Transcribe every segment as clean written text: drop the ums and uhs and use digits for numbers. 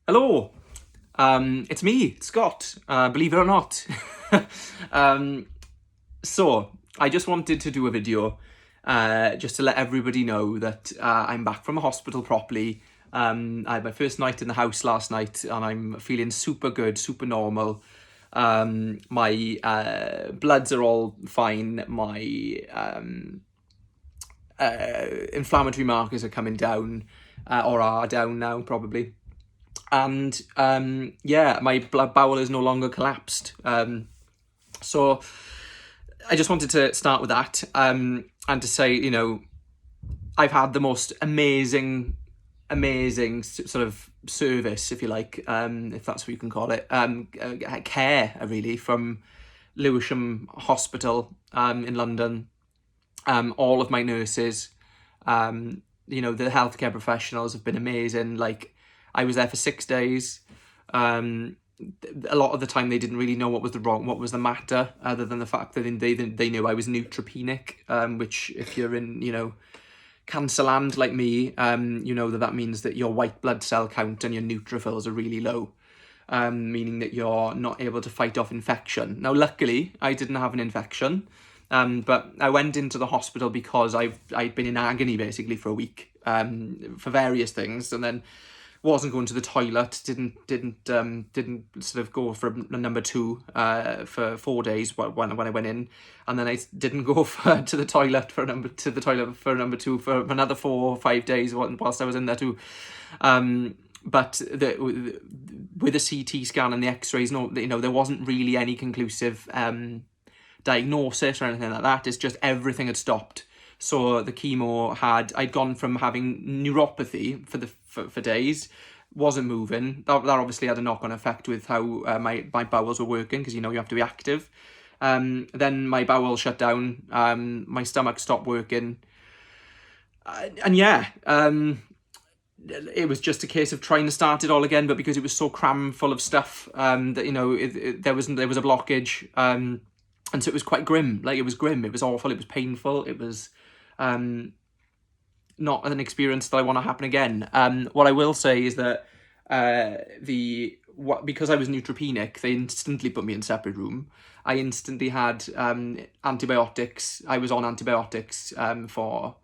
Hello, it's me, Scott, believe it or not. um, so, I just wanted to do a video just to let everybody know that I'm back from the hospital properly. I had my first night in the house last night and I'm feeling super good, super normal. My bloods are all fine, my inflammatory markers are coming down, or are down now probably. And yeah, my blood bowel is no longer collapsed. So I just wanted to start with that, and to say, I've had the most amazing sort of service, if you like, if that's what you can call it, care, really, from Lewisham Hospital in London. All of my nurses, the healthcare professionals have been amazing. Like, I was there for 6 days. A lot of the time they didn't really know what was the matter, other than the fact that they knew I was neutropenic, which, if you're in, cancer land like me, you know that means that your white blood cell count and your neutrophils are really low, meaning that you're not able to fight off infection. Now, luckily, I didn't have an infection, but I went into the hospital because I'd been in agony basically for a week, for various things, and then wasn't going to the toilet, didn't sort of go for a number two for 4 days when I went in, and then I didn't go to the toilet for a number two for another 4 or 5 days whilst I was in there too. But with the CT scan and the X-rays, there wasn't really any conclusive diagnosis or anything like that. It's just everything had stopped. So the chemo I'd gone from having neuropathy for days, wasn't moving. That obviously had a knock-on effect with how my bowels were working, because you have to be active. Then my bowel shut down, my stomach stopped working, and yeah, it was just a case of trying to start it all again. But because it was so crammed full of stuff, that there was a blockage, and so it was quite grim. Like, it was grim, it was awful, it was painful, it was not an experience that I want to happen again. What I will say is that because I was neutropenic, they instantly put me in a separate room. I instantly had antibiotics. I was on antibiotics for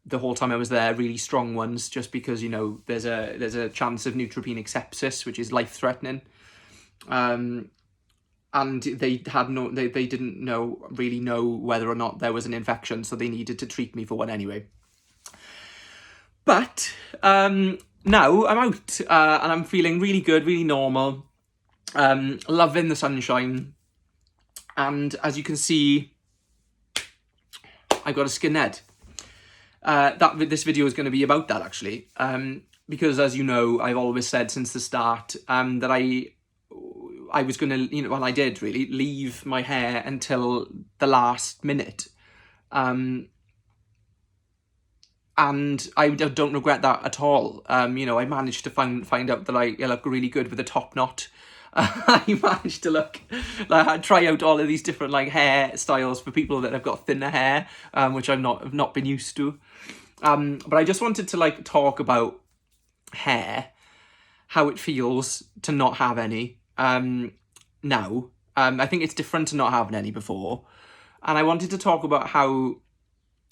the whole time I was there, really strong ones, just because there's a chance of neutropenic sepsis, which is life threatening. And they didn't really know whether or not there was an infection, so they needed to treat me for one anyway. But now I'm out, and I'm feeling really good, really normal, loving the sunshine, and as you can see, I've got a skinhead. This video is going to be about that, actually, because, as you know, I've always said since the start that I was going to, well, I did really leave my hair until the last minute. And I don't regret that at all. I managed to find out that I look really good with a top knot. I managed to try out all of these different hair styles for people that have got thinner hair, which I've not been used to. But I just wanted to talk about hair, how it feels to not have any now. I think it's different to not having any before, and I wanted to talk about how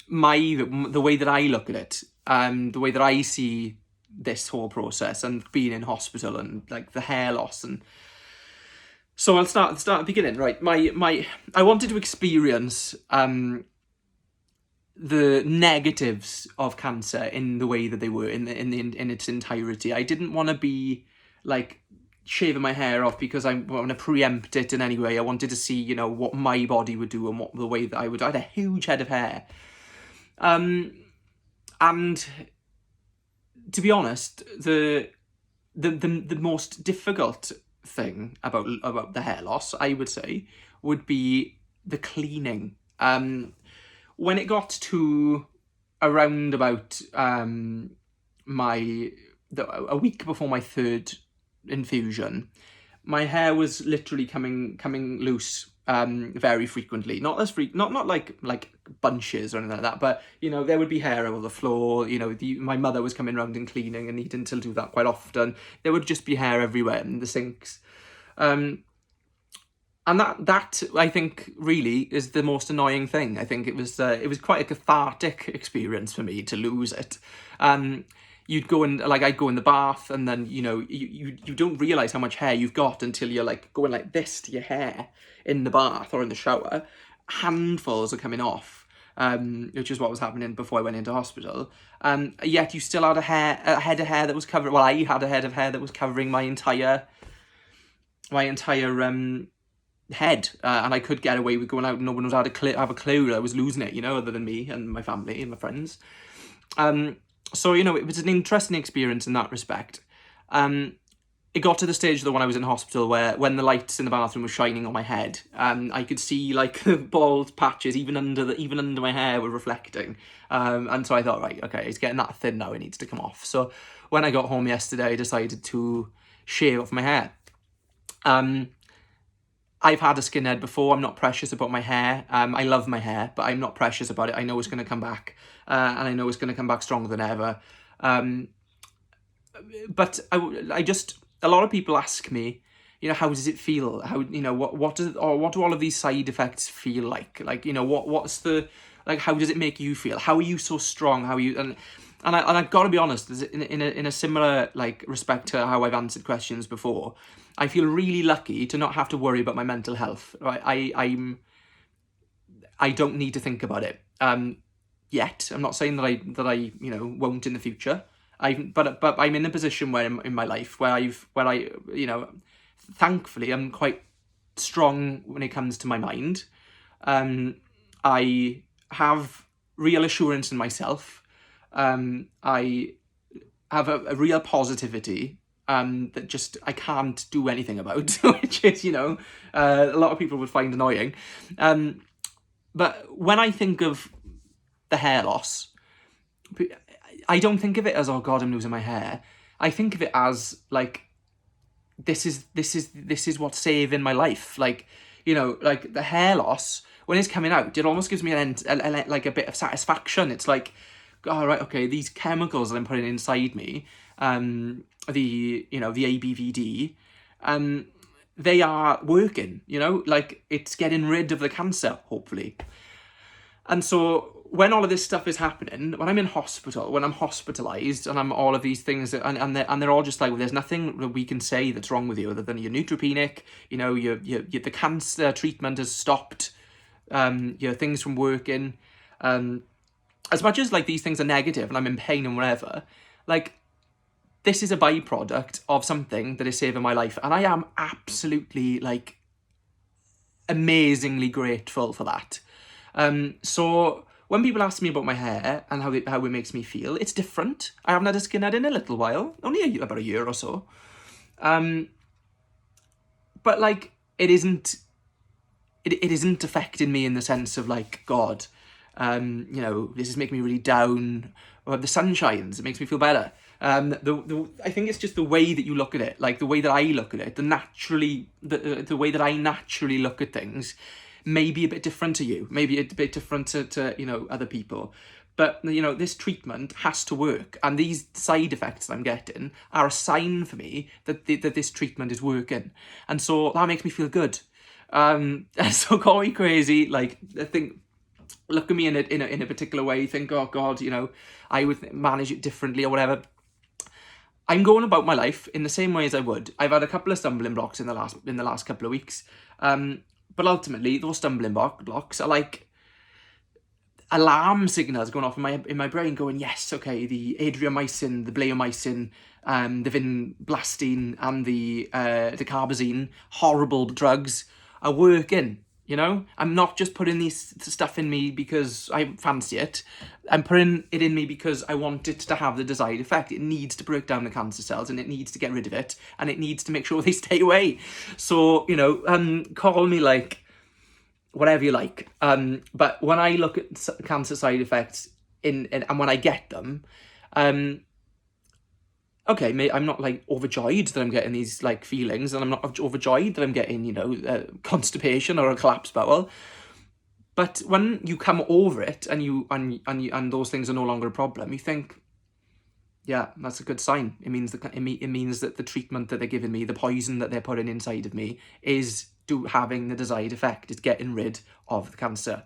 the way that I look at it, the way that I see this whole process and being in hospital and the hair loss. And so I'll start at the beginning, right? I wanted to experience the negatives of cancer in the way that they were in its entirety. I didn't want to be shaving my hair off because I want to preempt it in any way. I wanted to see, what my body would do and what the way that I would. I had a huge head of hair. And to be honest, the most difficult thing about the hair loss, I would say, would be the cleaning. When it got to around about a week before my third infusion, my hair was literally coming loose very frequently. Not like bunches or anything like that, but you know, there would be hair over the floor. You know, my mother was coming around and cleaning, and he didn't still do that quite often. There would just be hair everywhere in the sinks. And that I think really is the most annoying thing. I think it was quite a cathartic experience for me to lose it. You'd go in, like I'd go in the bath, and then you know you don't realise how much hair you've got until you're like going like this to your hair in the bath or in the shower. Handfuls are coming off, which is what was happening before I went into hospital. Yet you still had a head of hair that was covering. Well, I had a head of hair that was covering my entire head, and I could get away with going out and no one would have a clue that I was losing it, you know, other than me and my family and my friends. So, you know, it was an interesting experience in that respect. It got to the stage though when I was in hospital where when the lights in the bathroom were shining on my head, I could see like bald patches even under my hair were reflecting. And so I thought, right, okay, it's getting that thin now, it needs to come off. So when I got home yesterday, I decided to shave off my hair. I've had a skinhead before. I'm not precious about my hair. I love my hair, but I'm not precious about it. I know it's going to come back, and I know it's going to come back stronger than ever. But I just, a lot of people ask me, you know, how does it feel? How, you know, what do all of these side effects feel like? Like, you know, what's the, like, how does it make you feel? How are you so strong? How are you, and I've got to be honest, in a similar like respect to how I've answered questions before, I feel really lucky to not have to worry about my mental health. Right, I don't need to think about it yet. I'm not saying that I you know won't in the future. But I'm in a position where in my life where I you know, thankfully I'm quite strong when it comes to my mind. I have real assurance in myself. I have a real positivity that just I can't do anything about, which is, you know, a lot of people would find annoying. But when I think of the hair loss, I don't think of it as, oh God, I'm losing my hair. I think of it as like, this is what's saving my life. Like, you know, like the hair loss, when it's coming out, it almost gives me like a bit of satisfaction. It's like, oh, right, okay, these chemicals that I'm putting inside me, the ABVD, they are working, you know, like it's getting rid of the cancer, hopefully. And so when all of this stuff is happening, when I'm in hospital, when I'm hospitalized, and I'm all of these things, and they're all just like, well, there's nothing that we can say that's wrong with you other than you're neutropenic, you know, the cancer treatment has stopped, your things from working. As much as like these things are negative and I'm in pain and whatever, like this is a byproduct of something that is saving my life, and I am absolutely like amazingly grateful for that. So when people ask me about my hair and how it makes me feel, it's different. I haven't had a skinhead in a little while, only about a year or so. But like it isn't affecting me in the sense of like, God, you know, this is making me really down. Or the sun shines, it makes me feel better. I think it's just the way that you look at it, like the way that I look at it, the way that I naturally look at things may be a bit different to you, maybe a bit different to you know, other people. But, you know, this treatment has to work, and these side effects that I'm getting are a sign for me that this treatment is working. And so that makes me feel good. So call me crazy, like, I think, look at me in a particular way, think, oh God, you know, I would manage it differently or whatever. I'm going about my life in the same way as I would. I've had a couple of stumbling blocks in the last couple of weeks. But ultimately, those stumbling blocks are like alarm signals going off in my brain going, yes, okay, the adriamycin, the bleomycin, the vinblastine and the carbazine, horrible drugs, are working. You know, I'm not just putting this stuff in me because I fancy it. I'm putting it in me because I want it to have the desired effect. It needs to break down the cancer cells, and it needs to get rid of it, and it needs to make sure they stay away. So, you know, call me like whatever you like. But when I look at cancer side effects and when I get them, okay, mate, I'm not like overjoyed that I'm getting these like feelings, and I'm not overjoyed that I'm getting, you know, constipation or a collapsed bowel. But when you come over it and those things are no longer a problem, you think, yeah, that's a good sign. It means that the treatment that they're giving me, the poison that they're putting inside of me, is having the desired effect. It's getting rid of the cancer.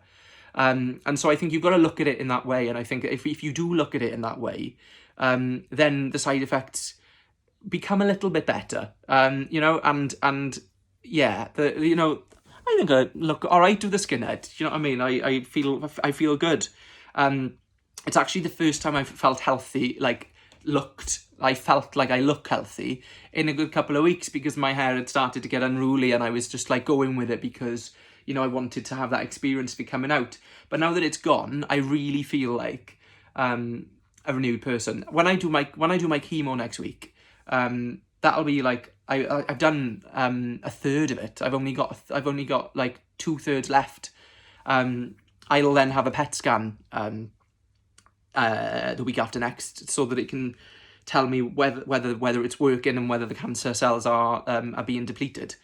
And so I think you've got to look at it in that way. And I think if you do look at it in that way, then the side effects become a little bit better. You know, and yeah, you know, I think I look all right with the skinhead. You know what I mean? I feel good. It's actually the first time I've felt healthy, I felt like I look healthy in a good couple of weeks, because my hair had started to get unruly and I was just like going with it because, you know, I wanted to have that experience be coming out. But now that it's gone, I really feel like a renewed person. When I do my chemo next week, that'll be like I've done a third of it. I've only got like 2/3 left. I'll then have a PET scan the week after next, so that it can tell me whether it's working and whether the cancer cells are being depleted.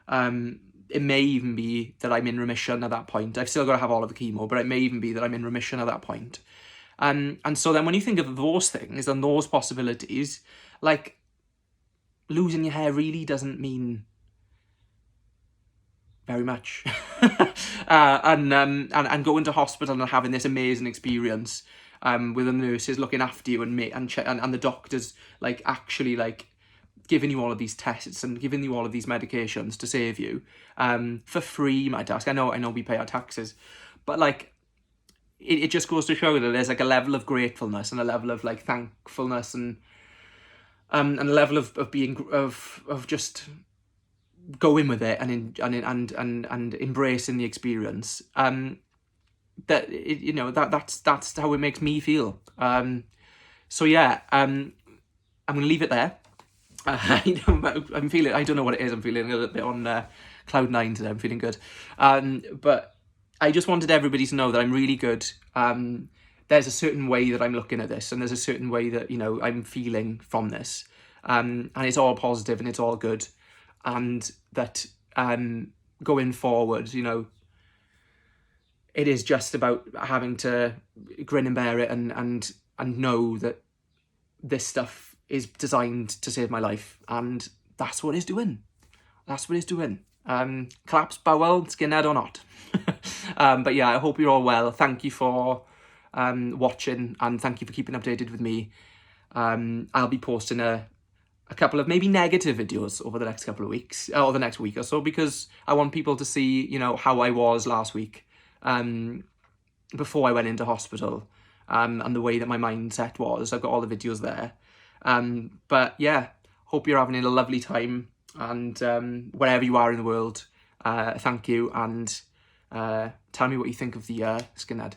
It may even be that I'm in remission at that point. I've still got to have all of the chemo, but it may even be that I'm in remission at that point. And so then when you think of those things and those possibilities, like, losing your hair really doesn't mean very much. And going to hospital and having this amazing experience with the nurses looking after you and the doctors like actually like giving you all of these tests and giving you all of these medications to save you for free, might ask. I know we pay our taxes, but like it just goes to show that there's like a level of gratefulness and a level of like thankfulness and a level of being of just going with it and embracing the experience. That it, you know, that's how it makes me feel. So yeah, I'm gonna leave it there. I'm feeling, I don't know what it is, I'm feeling a little bit on cloud 9 today. I'm feeling good. But I just wanted everybody to know that I'm really good. There's a certain way that I'm looking at this, and there's a certain way that, you know, I'm feeling from this. And it's all positive and it's all good. And that going forward, you know, it is just about having to grin and bear it and know that this stuff is designed to save my life, and that's what it's doing. That's what it's doing. Collapsed bowel, skinhead or not. But yeah, I hope you're all well. Thank you for watching, and thank you for keeping updated with me. I'll be posting a couple of maybe negative videos over the next couple of weeks, or the next week or so, because I want people to see, you know, how I was last week before I went into hospital, and the way that my mindset was. I've got all the videos there. But yeah, hope you're having a lovely time, and wherever you are in the world, thank you, and tell me what you think of the skinhead.